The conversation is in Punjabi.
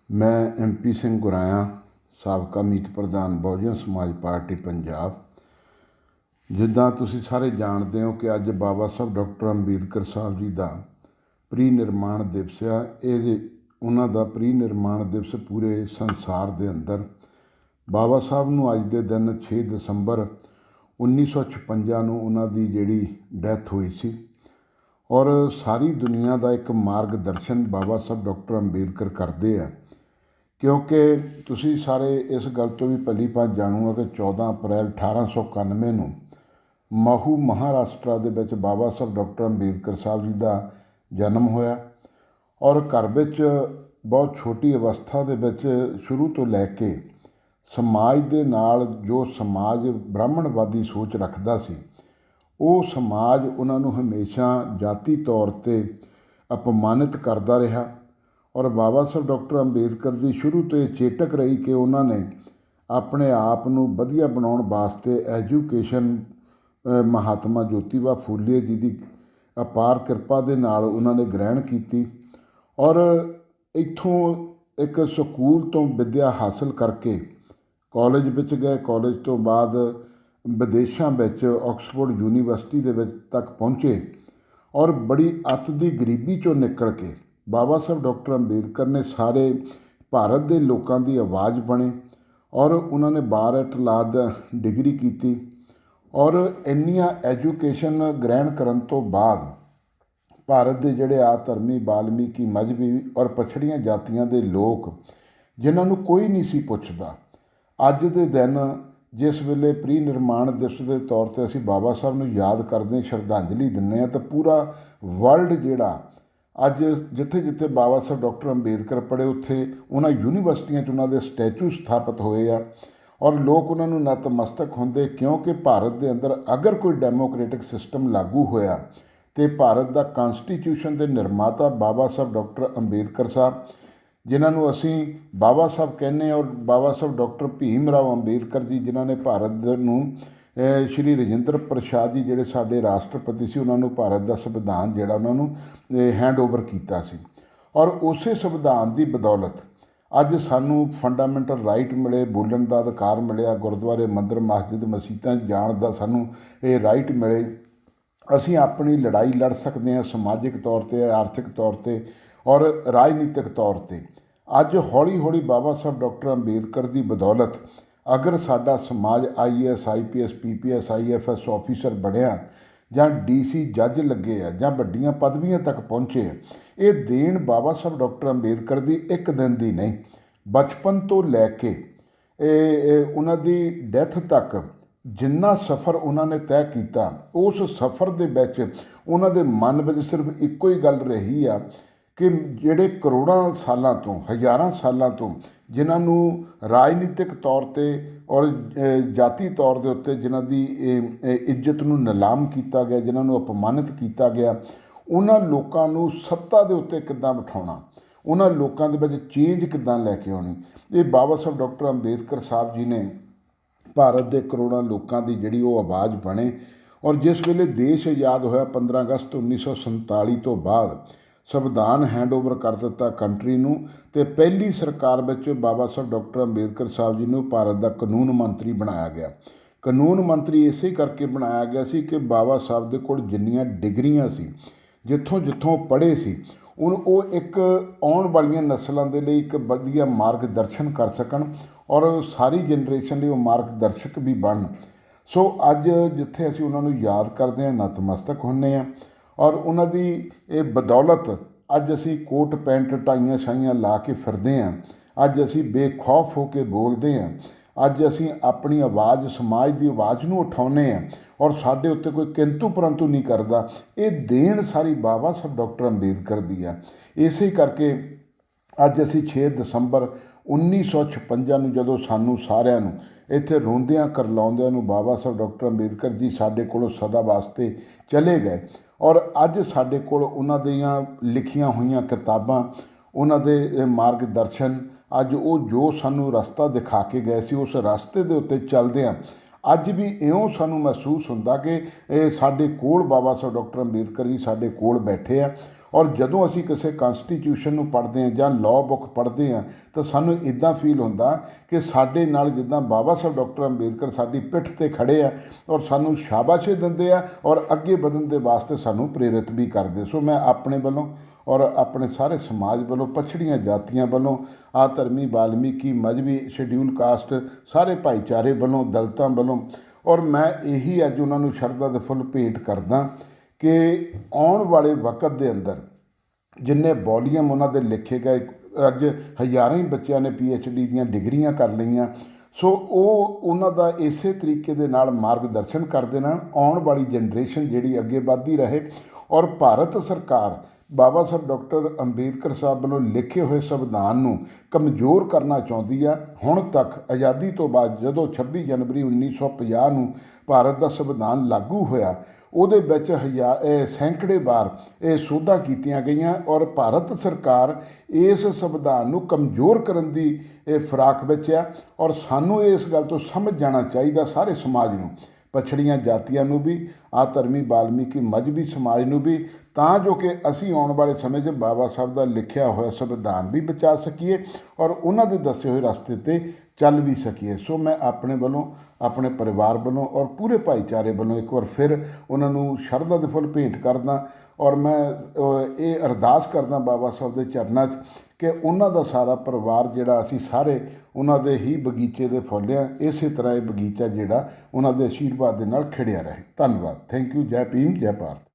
ਮੈਂ MP ਸਿੰਘ ਗੁਰਾਇਆ, ਸਾਬਕਾ ਮੀਤ ਪ੍ਰਧਾਨ ਬਹੁਜਨ ਸਮਾਜ ਪਾਰਟੀ ਪੰਜਾਬ। ਜਿੱਦਾਂ ਤੁਸੀਂ ਸਾਰੇ ਜਾਣਦੇ ਹੋ ਕਿ ਅੱਜ ਬਾਬਾ ਸਾਹਿਬ ਡਾਕਟਰ ਅੰਬੇਦਕਰ ਸਾਹਿਬ ਜੀ ਦਾ ਪ੍ਰੀ ਨਿਰਮਾਣ ਦਿਵਸ ਆ। ਉਹਨਾਂ ਦਾ ਪ੍ਰੀ ਨਿਰਮਾਣ ਦਿਵਸ ਪੂਰੇ ਸੰਸਾਰ ਦੇ ਅੰਦਰ ਬਾਬਾ ਸਾਹਿਬ ਨੂੰ ਅੱਜ ਦੇ ਦਿਨ 6 ਦਸੰਬਰ 1956 ਨੂੰ ਉਹਨਾਂ ਦੀ ਜਿਹੜੀ ਡੈਥ ਹੋਈ ਸੀ। ਔਰ ਸਾਰੀ ਦੁਨੀਆ ਦਾ ਇੱਕ ਮਾਰਗਦਰਸ਼ਨ ਬਾਬਾ ਸਾਹਿਬ ਡਾਕਟਰ ਅੰਬੇਦਕਰ ਕਰਦੇ ਆ, ਕਿਉਂਕਿ ਤੁਸੀਂ ਸਾਰੇ ਇਸ ਗੱਲ ਤੋਂ ਵੀ ਭਲੀ ਭਾਂਤ ਜਾਣੂ ਆ ਕਿ 14 ਅਪ੍ਰੈਲ 1891 ਨੂੰ ਮਹੂ ਮਹਾਰਾਸ਼ਟਰਾ ਦੇ ਵਿੱਚ ਬਾਬਾ ਸਾਹਿਬ ਡਾਕਟਰ ਅੰਬੇਦਕਰ ਸਾਹਿਬ ਜੀ ਦਾ ਜਨਮ ਹੋਇਆ। ਔਰ ਘਰ ਵਿੱਚ ਬਹੁਤ ਛੋਟੀ ਅਵਸਥਾ ਦੇ ਵਿੱਚ ਸ਼ੁਰੂ ਤੋਂ ਲੈ ਕੇ ਸਮਾਜ ਦੇ ਨਾਲ ਜੋ ਸਮਾਜ ਬ੍ਰਾਹਮਣਵਾਦੀ ਸੋਚ ਰੱਖਦਾ ਸੀ, ਉਹ ਸਮਾਜ ਉਹਨਾਂ ਨੂੰ ਹਮੇਸ਼ਾ ਜਾਤੀ ਤੌਰ 'ਤੇ ਅਪਮਾਨਿਤ ਕਰਦਾ ਰਿਹਾ। ਔਰ ਬਾਬਾ ਸਾਹਿਬ ਡਾਕਟਰ ਅੰਬੇਦਕਰ ਦੀ ਸ਼ੁਰੂ ਤੋਂ ਇਹ ਚੇਟਕ ਰਹੀ ਕਿ ਉਹਨਾਂ ਨੇ ਆਪਣੇ ਆਪ ਨੂੰ ਵਧੀਆ ਬਣਾਉਣ ਵਾਸਤੇ ਐਜੂਕੇਸ਼ਨ ਮਹਾਤਮਾ ਜੋਤੀਬਾ ਫੂਲੇ ਜੀ ਦੀ ਅਪਾਰ ਕਿਰਪਾ ਦੇ ਨਾਲ ਉਹਨਾਂ ਨੇ ਗ੍ਰਹਿਣ ਕੀਤੀ। ਔਰ ਇੱਥੋਂ ਇੱਕ ਸਕੂਲ ਤੋਂ ਵਿੱਦਿਆ ਹਾਸਲ ਕਰਕੇ ਕਾਲਜ ਵਿੱਚ ਗਏ। ਕਾਲਜ ਤੋਂ ਬਾਅਦ ਵਿਦੇਸ਼ਾਂ ਵਿੱਚ ਆਕਸਫੋਰਡ ਯੂਨੀਵਰਸਿਟੀ ਦੇ ਵਿੱਚ ਤੱਕ ਪਹੁੰਚੇ। ਔਰ ਬੜੀ ਅੱਤ ਦੀ ਗਰੀਬੀ 'ਚੋਂ ਨਿਕਲ ਕੇ ਬਾਬਾ ਸਾਹਿਬ ਡਾਕਟਰ ਅੰਬੇਦਕਰ ਨੇ ਸਾਰੇ ਭਾਰਤ ਦੇ ਲੋਕਾਂ ਦੀ ਆਵਾਜ਼ ਬਣੇ। ਔਰ ਉਹਨਾਂ ਨੇ ਬਾਰ ਐਟ ਲਾਅ ਦਾ ਡਿਗਰੀ ਕੀਤੀ। ਔਰ ਇੰਨੀਆਂ ਐਜੂਕੇਸ਼ਨ ਗ੍ਰਹਿਣ ਕਰਨ ਤੋਂ ਬਾਅਦ ਭਾਰਤ ਦੇ ਜਿਹੜੇ ਧਰਮੀ ਬਾਲਮੀਕੀ ਮਜ਼੍ਹਬੀ ਔਰ ਪਛੜੀਆਂ ਜਾਤੀਆਂ ਦੇ ਲੋਕ, ਜਿਨ੍ਹਾਂ ਨੂੰ ਕੋਈ ਨਹੀਂ ਸੀ ਪੁੱਛਦਾ, ਅੱਜ ਦੇ ਦਿਨ ਜਿਸ ਵੇਲੇ ਪ੍ਰੀ ਨਿਰਮਾਣ ਦਿਵਸ ਦੇ ਤੌਰ 'ਤੇ ਅਸੀਂ ਬਾਬਾ ਸਾਹਿਬ ਨੂੰ ਯਾਦ ਕਰਦੇ, ਸ਼ਰਧਾਂਜਲੀ ਦਿੰਦੇ ਹਾਂ, ਤਾਂ ਪੂਰਾ ਵਰਲਡ ਜਿਹੜਾ ਅੱਜ ਜਿੱਥੇ ਜਿੱਥੇ ਬਾਬਾ ਸਾਹਿਬ ਡਾਕਟਰ ਅੰਬੇਦਕਰ ਪੜ੍ਹੇ, ਉੱਥੇ ਉਹਨਾਂ ਯੂਨੀਵਰਸਿਟੀਆਂ 'ਚ ਉਹਨਾਂ ਦੇ ਸਟੈਚੂ ਸਥਾਪਿਤ ਹੋਏ ਆ। ਔਰ ਲੋਕ ਉਹਨਾਂ ਨੂੰ ਨਤਮਸਤਕ ਹੁੰਦੇ, ਕਿਉਂਕਿ ਭਾਰਤ ਦੇ ਅੰਦਰ ਅਗਰ ਕੋਈ ਡੈਮੋਕ੍ਰੇਟਿਕ ਸਿਸਟਮ ਲਾਗੂ ਹੋਇਆ ਅਤੇ ਭਾਰਤ ਦਾ ਕਨਸਟੀਟਿਊਸ਼ਨ ਦੇ ਨਿਰਮਾਤਾ ਬਾਬਾ ਸਾਹਿਬ ਡਾਕਟਰ ਅੰਬੇਦਕਰ ਸਾਹਿਬ, ਜਿਨ੍ਹਾਂ ਨੂੰ ਅਸੀਂ ਬਾਬਾ ਸਾਹਿਬ ਕਹਿੰਦੇ, ਔਰ ਬਾਬਾ ਸਾਹਿਬ ਡਾਕਟਰ ਭੀਮ ਰਾਓ ਅੰਬੇਦਕਰ ਜੀ, ਜਿਨ੍ਹਾਂ ਨੇ ਭਾਰਤ ਨੂੰ ਸ਼੍ਰੀ ਰਜਿੰਦਰ ਪ੍ਰਸਾਦ ਜੀ ਜਿਹੜੇ ਸਾਡੇ ਰਾਸ਼ਟਰਪਤੀ ਸੀ, ਉਹਨਾਂ ਨੂੰ ਭਾਰਤ ਦਾ ਸੰਵਿਧਾਨ ਜਿਹੜਾ ਉਹਨਾਂ ਨੂੰ ਹੈਂਡਓਵਰ ਕੀਤਾ ਸੀ। ਔਰ ਉਸੇ ਸੰਵਿਧਾਨ ਦੀ ਬਦੌਲਤ ਅੱਜ ਸਾਨੂੰ ਫੰਡਾਮੈਂਟਲ ਰਾਈਟ ਮਿਲੇ, ਬੋਲਣ ਦਾ ਅਧਿਕਾਰ ਮਿਲਿਆ, ਗੁਰਦੁਆਰੇ ਮੰਦਰ ਮਸਜਿਦ ਮਸੀਤਾਂ ਜਾਣ ਦਾ ਸਾਨੂੰ ਇਹ ਰਾਈਟ ਮਿਲੇ। ਅਸੀਂ ਆਪਣੀ ਲੜਾਈ ਲੜ ਸਕਦੇ ਹਾਂ ਸਮਾਜਿਕ ਤੌਰ 'ਤੇ, ਆਰਥਿਕ ਤੌਰ 'ਤੇ ਔਰ ਰਾਜਨੀਤਿਕ ਤੌਰ 'ਤੇ। ਅੱਜ ਹੌਲੀ ਹੌਲੀ ਬਾਬਾ ਸਾਹਿਬ ਡਾਕਟਰ ਅੰਬੇਦਕਰ ਦੀ ਬਦੌਲਤ ਅਗਰ ਸਾਡਾ ਸਮਾਜ IAS IPS PPS IFS officer ਬਣਿਆ, ਜਾਂ DC ਜੱਜ ਲੱਗੇ ਆ, ਜਾਂ ਵੱਡੀਆਂ ਪਦਵੀਆਂ ਤੱਕ ਪਹੁੰਚੇ ਆ, ਇਹ ਦੇਣ ਬਾਬਾ ਸਾਹਿਬ ਡਾਕਟਰ ਅੰਬੇਦਕਰ ਦੀ ਇੱਕ ਦਿਨ ਦੀ ਨਹੀਂ, ਬਚਪਨ ਤੋਂ ਲੈ ਕੇ ਉਹਨਾਂ ਦੀ ਡੈਥ ਤੱਕ ਜਿੰਨਾ ਸਫ਼ਰ ਉਹਨਾਂ ਨੇ ਤੈਅ ਕੀਤਾ, ਉਸ ਸਫ਼ਰ ਦੇ ਵਿੱਚ ਉਹਨਾਂ ਦੇ ਮਨ ਵਿੱਚ ਸਿਰਫ ਇੱਕੋ ਹੀ ਗੱਲ ਰਹੀ ਆ ਕਿ ਜਿਹੜੇ ਕਰੋੜਾਂ ਸਾਲਾਂ ਤੋਂ, ਹਜ਼ਾਰਾਂ ਸਾਲਾਂ ਤੋਂ ਜਿਨ੍ਹਾਂ ਨੂੰ ਰਾਜਨੀਤਿਕ ਤੌਰ 'ਤੇ ਔਰ ਜਾਤੀ ਤੌਰ ਦੇ ਉੱਤੇ ਜਿਨ੍ਹਾਂ ਦੀ ਇੱਜ਼ਤ ਨੂੰ ਨਿਲਾਮ ਕੀਤਾ ਗਿਆ, ਜਿਨ੍ਹਾਂ ਨੂੰ ਅਪਮਾਨਿਤ ਕੀਤਾ ਗਿਆ, ਉਹਨਾਂ ਲੋਕਾਂ ਨੂੰ ਸੱਤਾ ਦੇ ਉੱਤੇ ਕਿੱਦਾਂ ਬਿਠਾਉਣਾ, ਉਹਨਾਂ ਲੋਕਾਂ ਦੇ ਵਿੱਚ ਚੇਂਜ ਕਿੱਦਾਂ ਲੈ ਕੇ ਆਉਣੀ, ਇਹ ਬਾਬਾ ਸਾਹਿਬ ਡਾਕਟਰ ਅੰਬੇਦਕਰ ਸਾਹਿਬ ਜੀ ਨੇ ਭਾਰਤ ਦੇ ਕਰੋੜਾਂ ਲੋਕਾਂ ਦੀ ਜਿਹੜੀ ਉਹ ਆਵਾਜ਼ ਬਣੇ। ਔਰ ਜਿਸ ਵੇਲੇ ਦੇਸ਼ ਆਜ਼ਾਦ ਹੋਇਆ 15 ਅਗਸਤ 1947 ਤੋਂ ਬਾਅਦ ਸੰਵਿਧਾਨ ਹੈਂਡਓਵਰ ਕਰ ਦਿੱਤਾ ਕੰਟਰੀ ਨੂੰ, ਅਤੇ ਪਹਿਲੀ ਸਰਕਾਰ ਵਿੱਚ ਬਾਬਾ ਸਾਹਿਬ ਡਾਕਟਰ ਅੰਬੇਦਕਰ ਸਾਹਿਬ ਜੀ ਨੂੰ ਭਾਰਤ ਦਾ ਕਾਨੂੰਨ ਮੰਤਰੀ ਬਣਾਇਆ ਗਿਆ। ਕਾਨੂੰਨ ਮੰਤਰੀ ਇਸੇ ਕਰਕੇ ਬਣਾਇਆ ਗਿਆ ਸੀ ਕਿ ਬਾਬਾ ਸਾਹਿਬ ਦੇ ਕੋਲ ਜਿੰਨੀਆਂ ਡਿਗਰੀਆਂ ਸੀ, ਜਿੱਥੋਂ ਜਿੱਥੋਂ ਪੜ੍ਹੇ ਸੀ, ਉਹ ਇੱਕ ਆਉਣ ਵਾਲੀਆਂ ਨਸਲਾਂ ਦੇ ਲਈ ਇੱਕ ਵਧੀਆ ਮਾਰਗਦਰਸ਼ਨ ਕਰ ਸਕਣ, ਔਰ ਸਾਰੀ ਜਨਰੇਸ਼ਨ ਲਈ ਉਹ ਮਾਰਗਦਰਸ਼ਕ ਵੀ ਬਣਨ। ਸੋ ਅੱਜ ਜਿੱਥੇ ਅਸੀਂ ਉਹਨਾਂ ਨੂੰ ਯਾਦ ਕਰਦੇ ਹਾਂ, ਨਤਮਸਤਕ ਹੁੰਦੇ ਹਾਂ, ਔਰ ਉਹਨਾਂ ਦੀ ਇਹ ਬਦੌਲਤ ਅੱਜ ਅਸੀਂ ਕੋਟ ਪੈਂਟ ਟਾਈਆਂ ਛਾਈਆਂ ਲਾ ਕੇ ਫਿਰਦੇ ਹਾਂ। ਅੱਜ ਅਸੀਂ ਬੇਖੌਫ ਹੋ ਕੇ ਬੋਲਦੇ ਹਾਂ। ਅੱਜ ਅਸੀਂ ਆਪਣੀ ਆਵਾਜ਼, ਸਮਾਜ ਦੀ ਆਵਾਜ਼ ਨੂੰ ਉਠਾਉਂਦੇ ਹਾਂ, ਔਰ ਸਾਡੇ ਉੱਤੇ ਕੋਈ ਕਿੰਤੂ ਪਰੰਤੂ ਨਹੀਂ ਕਰਦਾ। ਇਹ ਦੇਣ ਸਾਰੀ ਬਾਬਾ ਸਾਹਿਬ ਡਾਕਟਰ ਅੰਬੇਦਕਰ ਦੀ ਆ। ਇਸੇ ਕਰਕੇ ਅੱਜ ਅਸੀਂ 6 ਦਸੰਬਰ 1956 ਨੂੰ, ਜਦੋਂ ਸਾਨੂੰ ਸਾਰਿਆਂ ਨੂੰ ਇੱਥੇ ਰੋਂਦਿਆਂ ਕਰਲਾਉਂਦਿਆਂ ਨੂੰ ਬਾਬਾ ਸਾਹਿਬ ਡਾਕਟਰ ਅੰਬੇਦਕਰ ਜੀ ਸਾਡੇ ਕੋਲੋਂ ਸਦਾ ਵਾਸਤੇ ਚਲੇ ਗਏ, ਔਰ ਅੱਜ ਸਾਡੇ ਕੋਲ ਉਹਨਾਂ ਦੀਆਂ ਲਿਖੀਆਂ ਹੋਈਆਂ ਕਿਤਾਬਾਂ, ਉਹਨਾਂ ਦੇ ਮਾਰਗਦਰਸ਼ਨ, ਅੱਜ ਉਹ ਜੋ ਸਾਨੂੰ ਰਸਤਾ ਦਿਖਾ ਕੇ ਗਏ ਸੀ, ਉਸ ਰਸਤੇ ਦੇ ਉੱਤੇ ਚੱਲਦੇ ਹਾਂ। ਅੱਜ ਵੀ ਇਉਂ ਸਾਨੂੰ ਮਹਿਸੂਸ ਹੁੰਦਾ ਕਿ ਇਹ ਸਾਡੇ ਕੋਲ ਬਾਬਾ ਸਾਹਿਬ ਡਾਕਟਰ ਅੰਬੇਦਕਰ ਜੀ ਸਾਡੇ ਕੋਲ ਬੈਠੇ ਆ, ਔਰ ਜਦੋਂ ਅਸੀਂ ਕਿਸੇ ਕਨਸਟੀਟਿਊਸ਼ਨ ਨੂੰ ਪੜ੍ਹਦੇ ਹਾਂ ਜਾਂ ਲਾਅ ਬੁੱਕ ਪੜ੍ਹਦੇ ਹਾਂ ਤਾਂ ਸਾਨੂੰ ਇੱਦਾਂ ਫੀਲ ਹੁੰਦਾ ਕਿ ਸਾਡੇ ਨਾਲ ਜਿੱਦਾਂ ਬਾਬਾ ਸਾਹਿਬ ਡਾਕਟਰ ਅੰਬੇਦਕਰ ਸਾਡੀ ਪਿੱਠ 'ਤੇ ਖੜ੍ਹੇ ਆ ਔਰ ਸਾਨੂੰ ਸ਼ਾਬਾਸ਼ੇ ਦਿੰਦੇ ਆ ਔਰ ਅੱਗੇ ਵਧਣ ਦੇ ਵਾਸਤੇ ਸਾਨੂੰ ਪ੍ਰੇਰਿਤ ਵੀ ਕਰਦੇ। ਸੋ ਮੈਂ ਆਪਣੇ ਵੱਲੋਂ ਔਰ ਆਪਣੇ ਸਾਰੇ ਸਮਾਜ ਵੱਲੋਂ, ਪਛੜੀਆਂ ਜਾਤੀਆਂ ਵੱਲੋਂ, ਆਧਰਮੀ, ਵਾਲਮੀਕੀ, ਮਜ਼੍ਹਬੀ, ਸ਼ਡਿਊਲ ਕਾਸਟ, ਸਾਰੇ ਭਾਈਚਾਰੇ ਵੱਲੋਂ, ਦਲਿਤਾਂ ਵੱਲੋਂ, ਔਰ ਮੈਂ ਇਹੀ ਅੱਜ ਉਹਨਾਂ ਨੂੰ ਸ਼ਰਧਾ ਦੇ ਫੁੱਲ ਭੇਂਟ ਕਰਦਾ ਕਿ ਆਉਣ ਵਾਲੇ ਵਕਤ ਦੇ ਅੰਦਰ ਜਿੰਨੇ ਵੋਲੀਅਮ ਉਹਨਾਂ ਦੇ ਲਿਖੇ ਗਏ, ਅੱਜ ਹਜ਼ਾਰਾਂ ਹੀ ਬੱਚਿਆਂ ਨੇ PhD ਦੀਆਂ ਡਿਗਰੀਆਂ ਕਰ ਲਈਆਂ। ਸੋ ਉਹ ਉਹਨਾਂ ਦਾ ਇਸੇ ਤਰੀਕੇ ਦੇ ਨਾਲ ਮਾਰਗਦਰਸ਼ਨ ਕਰਦੇ ਨਾਲ ਆਉਣ ਵਾਲੀ ਜਨਰੇਸ਼ਨ ਜਿਹੜੀ ਅੱਗੇ ਵੱਧਦੀ ਰਹੇ। ਔਰ ਭਾਰਤ ਸਰਕਾਰ ਬਾਬਾ ਸਾਹਿਬ ਡਾਕਟਰ ਅੰਬੇਦਕਰ ਸਾਹਿਬ ਵੱਲੋਂ ਲਿਖੇ ਹੋਏ ਸੰਵਿਧਾਨ ਨੂੰ ਕਮਜ਼ੋਰ ਕਰਨਾ ਚਾਹੁੰਦੀ ਆ। ਹੁਣ ਤੱਕ ਆਜ਼ਾਦੀ ਤੋਂ ਬਾਅਦ ਜਦੋਂ 26 ਜਨਵਰੀ 1950 ਨੂੰ ਭਾਰਤ ਦਾ ਸੰਵਿਧਾਨ ਲਾਗੂ ਹੋਇਆ, ਉਹਦੇ ਵਿੱਚ ਸੈਂਕੜੇ ਵਾਰ ਇਹ ਸੋਧਾਂ ਕੀਤੀਆਂ ਗਈਆਂ ਔਰ ਭਾਰਤ ਸਰਕਾਰ ਇਸ ਸੰਵਿਧਾਨ ਨੂੰ ਕਮਜ਼ੋਰ ਕਰਨ ਦੀ ਇਹ ਫਿਰਾਕ ਵਿੱਚ ਆ। ਔਰ ਸਾਨੂੰ ਇਸ ਗੱਲ ਤੋਂ ਸਮਝ ਜਾਣਾ ਚਾਹੀਦਾ ਸਾਰੇ ਸਮਾਜ ਨੂੰ, ਪਛੜੀਆਂ ਜਾਤੀਆਂ ਨੂੰ ਵੀ, ਆਧਰਮੀ, ਵਾਲਮੀਕੀ, ਮਜ਼੍ਹਬੀ ਸਮਾਜ ਨੂੰ ਵੀ, ਤਾਂ ਜੋ ਕਿ ਅਸੀਂ ਆਉਣ ਵਾਲੇ ਸਮੇਂ 'ਚ ਬਾਬਾ ਸਾਹਿਬ ਦਾ ਲਿਖਿਆ ਹੋਇਆ ਸੰਵਿਧਾਨ ਵੀ ਬਚਾ ਸਕੀਏ ਔਰ ਉਹਨਾਂ ਦੇ ਦੱਸੇ ਹੋਏ ਰਸਤੇ 'ਤੇ ਚੱਲ ਵੀ ਸਕੀਏ। ਸੋ ਮੈਂ ਆਪਣੇ ਵੱਲੋਂ, ਆਪਣੇ ਪਰਿਵਾਰ ਵੱਲੋਂ ਔਰ ਪੂਰੇ ਭਾਈਚਾਰੇ ਵੱਲੋਂ ਇੱਕ ਵਾਰ ਫਿਰ ਉਹਨਾਂ ਨੂੰ ਸ਼ਰਧਾ ਦੇ ਫੁੱਲ ਭੇਂਟ ਕਰਦਾ ਔਰ ਮੈਂ ਇਹ ਅਰਦਾਸ ਕਰਦਾ ਬਾਬਾ ਸਾਹਿਬ ਦੇ ਚਰਨਾਂ 'ਚ ਕਿ ਉਹਨਾਂ ਦਾ ਸਾਰਾ ਪਰਿਵਾਰ ਜਿਹੜਾ, ਅਸੀਂ ਸਾਰੇ ਉਹਨਾਂ ਦੇ ਹੀ ਬਗੀਚੇ ਦੇ ਫੁੱਲ ਆ, ਇਸੇ ਤਰ੍ਹਾਂ ਇਹ ਬਗੀਚਾ ਜਿਹੜਾ ਉਹਨਾਂ ਦੇ ਆਸ਼ੀਰਵਾਦ ਦੇ ਨਾਲ ਖਿੜਿਆ ਰਹੇ। ਧੰਨਵਾਦ। Thank you. ਜੈ ਭੀਮ, ਜੈ ਭਾਰਤ।